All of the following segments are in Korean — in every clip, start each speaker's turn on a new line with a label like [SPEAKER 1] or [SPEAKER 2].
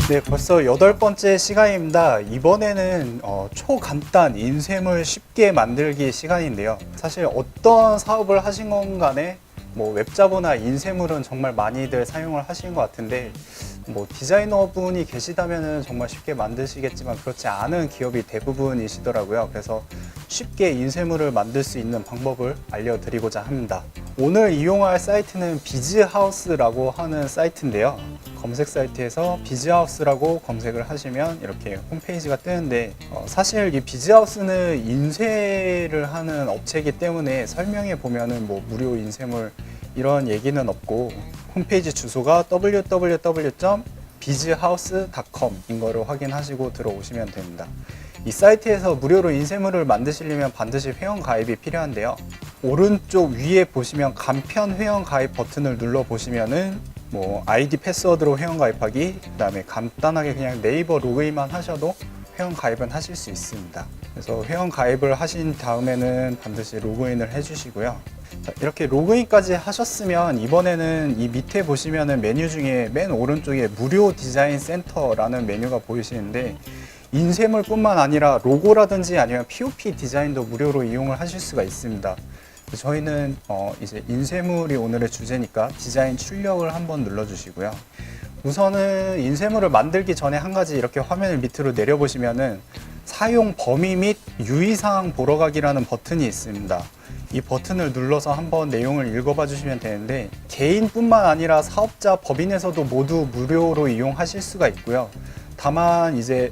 [SPEAKER 1] 네, 벌써 8번째 시간입니다. 이번에는 초간단 인쇄물 쉽게 만들기 시간인데요. 사실 어떤 사업을 하신 건 간에 뭐 웹자보나 인쇄물은 정말 많이들 사용을 하시는 것 같은데 뭐 디자이너분이 계시다면 정말 쉽게 만드시겠지만 그렇지 않은 기업이 대부분이시더라고요. 그래서 쉽게 인쇄물을 만들 수 있는 방법을 알려드리고자 합니다. 오늘 이용할 사이트는 비즈하우스라고 하는 사이트인데요. 검색 사이트에서 비즈하우스라고 검색을 하시면 이렇게 홈페이지가 뜨는데 사실 이 비즈하우스는 인쇄를 하는 업체이기 때문에 설명에 보면은 뭐 무료 인쇄물 이런 얘기는 없고 홈페이지 주소가 www.bizhouse.com인 거를 확인하시고 들어오시면 됩니다. 이 사이트에서 무료로 인쇄물을 만드시려면 반드시 회원 가입이 필요한데요. 오른쪽 위에 보시면 간편 회원 가입 버튼을 눌러 보시면은 뭐 아이디 패스워드로 회원 가입하기, 그 다음에 간단하게 그냥 네이버 로그인만 하셔도 회원 가입은 하실 수 있습니다. 그래서 회원 가입을 하신 다음에는 반드시 로그인을 해주시고요. 자, 이렇게 로그인까지 하셨으면 이번에는 이 밑에 보시면은 메뉴 중에 맨 오른쪽에 무료 디자인 센터라는 메뉴가 보이시는데 인쇄물 뿐만 아니라 로고라든지 아니면 POP 디자인도 무료로 이용을 하실 수가 있습니다. 저희는 이제 인쇄물이 오늘의 주제니까 디자인 출력을 한번 눌러주시고요. 우선은 인쇄물을 만들기 전에 한 가지 이렇게 화면을 밑으로 내려보시면은 사용 범위 및 유의사항 보러 가기라는 버튼이 있습니다. 이 버튼을 눌러서 한번 내용을 읽어봐 주시면 되는데 개인뿐만 아니라 사업자, 법인에서도 모두 무료로 이용하실 수가 있고요. 다만 이제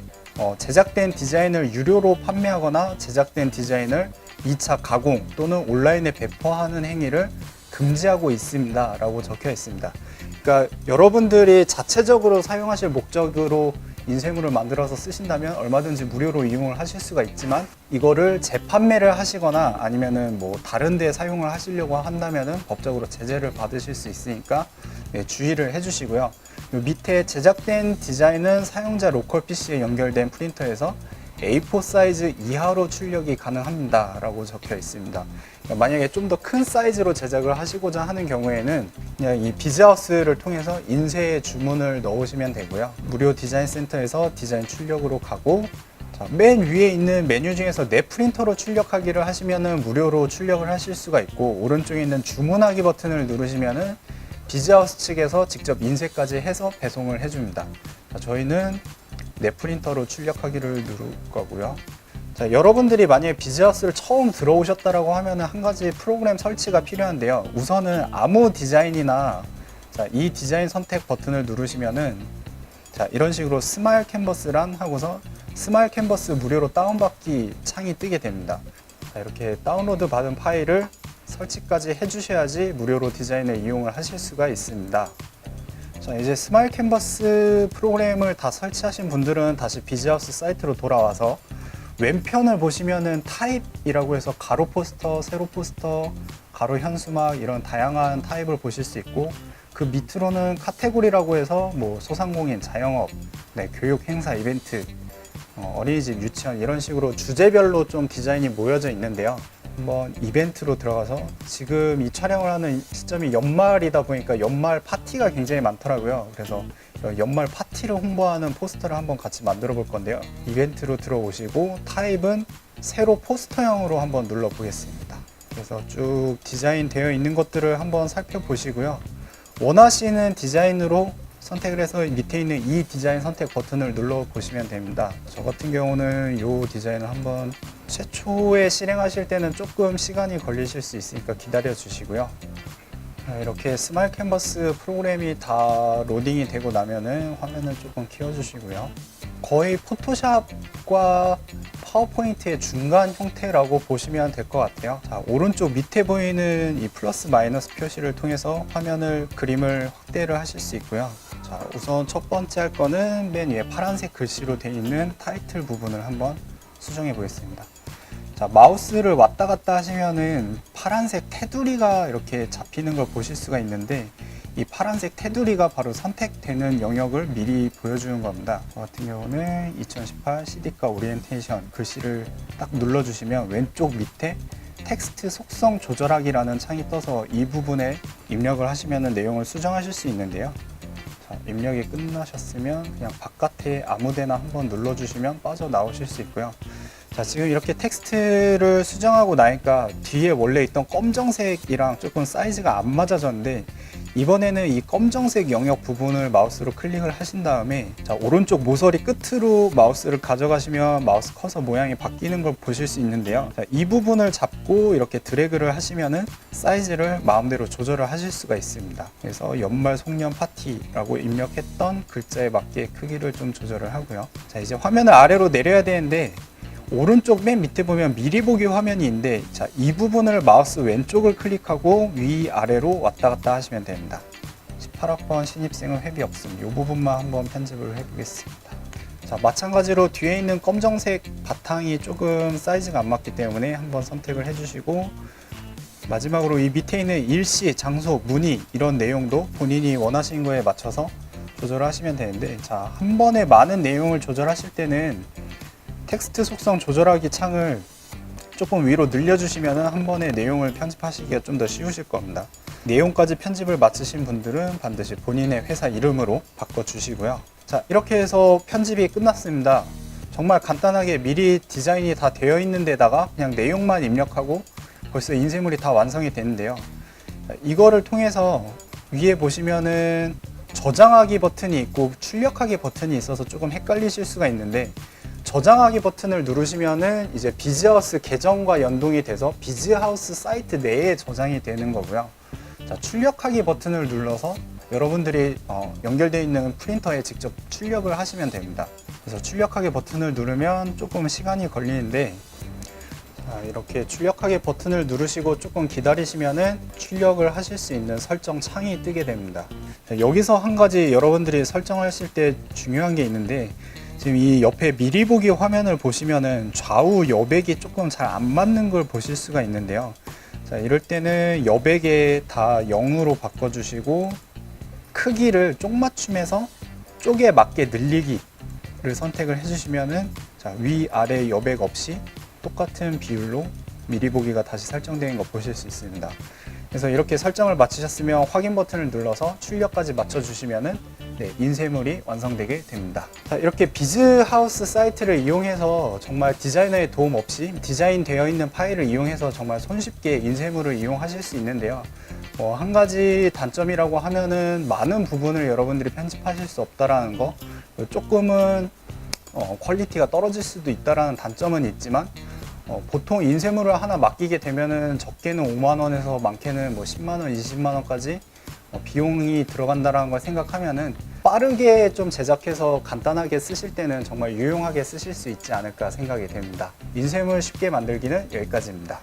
[SPEAKER 1] 제작된 디자인을 유료로 판매하거나 제작된 디자인을 2차 가공 또는 온라인에 배포하는 행위를 금지하고 있습니다 라고 적혀 있습니다. 그러니까 여러분들이 자체적으로 사용하실 목적으로 인쇄물을 만들어서 쓰신다면 얼마든지 무료로 이용을 하실 수가 있지만 이거를 재판매를 하시거나 아니면은 뭐 다른 데 사용을 하시려고 한다면은 법적으로 제재를 받으실 수 있으니까 주의를 해주시고요. 밑에 제작된 디자인은 사용자 로컬 PC에 연결된 프린터에서 A4 사이즈 이하로 출력이 가능합니다 라고 적혀 있습니다. 만약에 좀 더 큰 사이즈로 제작을 하시고자 하는 경우에는 그냥 이 비즈하우스를 통해서 인쇄 주문을 넣으시면 되고요. 무료 디자인 센터에서 디자인 출력으로 가고, 자, 맨 위에 있는 메뉴 중에서 내 프린터로 출력하기를 하시면은 무료로 출력을 하실 수가 있고, 오른쪽에 있는 주문하기 버튼을 누르시면은 비즈하우스 측에서 직접 인쇄까지 해서 배송을 해줍니다. 자, 저희는 내 프린터로 출력하기를 누를 거고요. 자, 여러분들이 만약에 비즈하우스를 처음 들어오셨다라고 하면은 한 가지 프로그램 설치가 필요한데요. 우선은 아무 디자인이나 자, 이 디자인 선택 버튼을 누르시면은 자, 이런 식으로 스마일 캔버스란 하고서 스마일 캔버스 무료로 다운받기 창이 뜨게 됩니다. 자, 이렇게 다운로드 받은 파일을 설치까지 해주셔야지 무료로 디자인을 이용을 하실 수가 있습니다. 자, 이제 스마일 캔버스 프로그램을 다 설치하신 분들은 다시 비즈하우스 사이트로 돌아와서 왼편을 보시면은 타입이라고 해서 가로 포스터, 세로 포스터, 가로 현수막 이런 다양한 타입을 보실 수 있고, 그 밑으로는 카테고리라고 해서 뭐 소상공인, 자영업, 교육, 행사, 이벤트, 어린이집, 유치원 이런 식으로 주제별로 좀 디자인이 모여져 있는데요. 한번 이벤트로 들어가서 지금 이 촬영을 하는 시점이 연말이다 보니까 연말 파티가 굉장히 많더라고요. 그래서 연말 파티를 홍보하는 포스터를 한번 같이 만들어 볼 건데요. 이벤트로 들어오시고 타입은 세로 포스터형으로 한번 눌러 보겠습니다. 그래서 쭉 디자인 되어 있는 것들을 한번 살펴보시고요. 원하시는 디자인으로 선택을 해서 밑에 있는 이 디자인 선택 버튼을 눌러 보시면 됩니다. 저 같은 경우는 이 디자인을 한번 최초에 실행하실 때는 조금 시간이 걸리실 수 있으니까 기다려 주시고요. 이렇게 스마일 캔버스 프로그램이 다 로딩이 되고 나면은 화면을 조금 키워주시고요. 거의 포토샵과 파워포인트의 중간 형태라고 보시면 될 것 같아요. 자, 오른쪽 밑에 보이는 이 플러스 마이너스 표시를 통해서 화면을 그림을 확대를 하실 수 있고요. 자, 우선 첫 번째 할 거는 맨 위에 파란색 글씨로 되어 있는 타이틀 부분을 한번 수정해 보겠습니다. 자, 마우스를 왔다 갔다 하시면은 파란색 테두리가 이렇게 잡히는 걸 보실 수가 있는데 이 파란색 테두리가 바로 선택되는 영역을 미리 보여주는 겁니다. 저 같은 경우는 2018 CD과 오리엔테이션 글씨를 딱 눌러주시면 왼쪽 밑에 텍스트 속성 조절하기라는 창이 떠서 이 부분에 입력을 하시면 내용을 수정하실 수 있는데요. 자, 자, 입력이 끝나셨으면 그냥 바깥에 아무데나 한번 눌러주시면 빠져나오실 수 있고요. 자, 지금 이렇게 텍스트를 수정하고 나니까 뒤에 원래 있던 검정색이랑 조금 사이즈가 안 맞아졌는데, 이번에는 이 검정색 영역 부분을 마우스로 클릭을 하신 다음에, 자, 오른쪽 모서리 끝으로 마우스를 가져가시면 마우스 커서 모양이 바뀌는 걸 보실 수 있는데요. 자, 이 부분을 잡고 이렇게 드래그를 하시면은 사이즈를 마음대로 조절을 하실 수가 있습니다. 그래서 연말 송년 파티라고 입력했던 글자에 맞게 크기를 좀 조절을 하고요. 자, 이제 화면을 아래로 내려야 되는데, 오른쪽 맨 밑에 보면 미리 보기 화면이 있는데, 자, 이 부분을 마우스 왼쪽을 클릭하고 위아래로 왔다 갔다 하시면 됩니다. 18학번 신입생은 회비 없음, 이 부분만 한번 편집을 해보겠습니다. 자, 마찬가지로 뒤에 있는 검정색 바탕이 조금 사이즈가 안 맞기 때문에 한번 선택을 해주시고, 마지막으로 이 밑에 있는 일시, 장소, 문의 이런 내용도 본인이 원하시는 거에 맞춰서 조절하시면 되는데, 자, 한 번에 많은 내용을 조절하실 때는 텍스트 속성 조절하기 창을 조금 위로 늘려주시면 한 번에 내용을 편집하시기가 좀 더 쉬우실 겁니다. 내용까지 편집을 마치신 분들은 반드시 본인의 회사 이름으로 바꿔주시고요. 자, 이렇게 해서 편집이 끝났습니다. 정말 간단하게 미리 디자인이 다 되어 있는 데다가 그냥 내용만 입력하고 벌써 인쇄물이 다 완성이 되는데요. 자, 이거를 통해서 위에 보시면은 저장하기 버튼이 있고 출력하기 버튼이 있어서 조금 헷갈리실 수가 있는데, 저장하기 버튼을 누르시면은 이제 비즈하우스 계정과 연동이 돼서 비즈하우스 사이트 내에 저장이 되는 거고요. 자, 출력하기 버튼을 눌러서 여러분들이 연결되어 있는 프린터에 직접 출력을 하시면 됩니다. 그래서 출력하기 버튼을 누르면 조금 시간이 걸리는데, 자, 이렇게 출력하기 버튼을 누르시고 조금 기다리시면은 출력을 하실 수 있는 설정 창이 뜨게 됩니다. 자, 여기서 한 가지 여러분들이 설정하실 때 중요한 게 있는데, 지금 이 옆에 미리 보기 화면을 보시면은 좌우 여백이 조금 잘 안 맞는 걸 보실 수가 있는데요. 자, 이럴 때는 여백에 다 0으로 바꿔주시고, 크기를 쪽맞춤해서 쪽에 맞게 늘리기를 선택을 해주시면은, 자, 위아래 여백 없이 똑같은 비율로 미리 보기가 다시 설정되는 거 보실 수 있습니다. 그래서 이렇게 설정을 마치셨으면 확인 버튼을 눌러서 출력까지 맞춰주시면은 인쇄물이 완성되게 됩니다. 자, 이렇게 비즈하우스 사이트를 이용해서 정말 디자이너의 도움 없이 디자인 되어 있는 파일을 이용해서 정말 손쉽게 인쇄물을 이용하실 수 있는데요. 한 가지 단점이라고 하면은 많은 부분을 여러분들이 편집하실 수 없다라는 거, 조금은 퀄리티가 떨어질 수도 있다라는 단점은 있지만, 보통 인쇄물을 하나 맡기게 되면은 적게는 5만 원에서 많게는 뭐 10만 원, 20만 원까지 비용이 들어간다는 걸 생각하면은 빠르게 좀 제작해서 간단하게 쓰실 때는 정말 유용하게 쓰실 수 있지 않을까 생각이 됩니다. 인쇄물 쉽게 만들기는 여기까지입니다.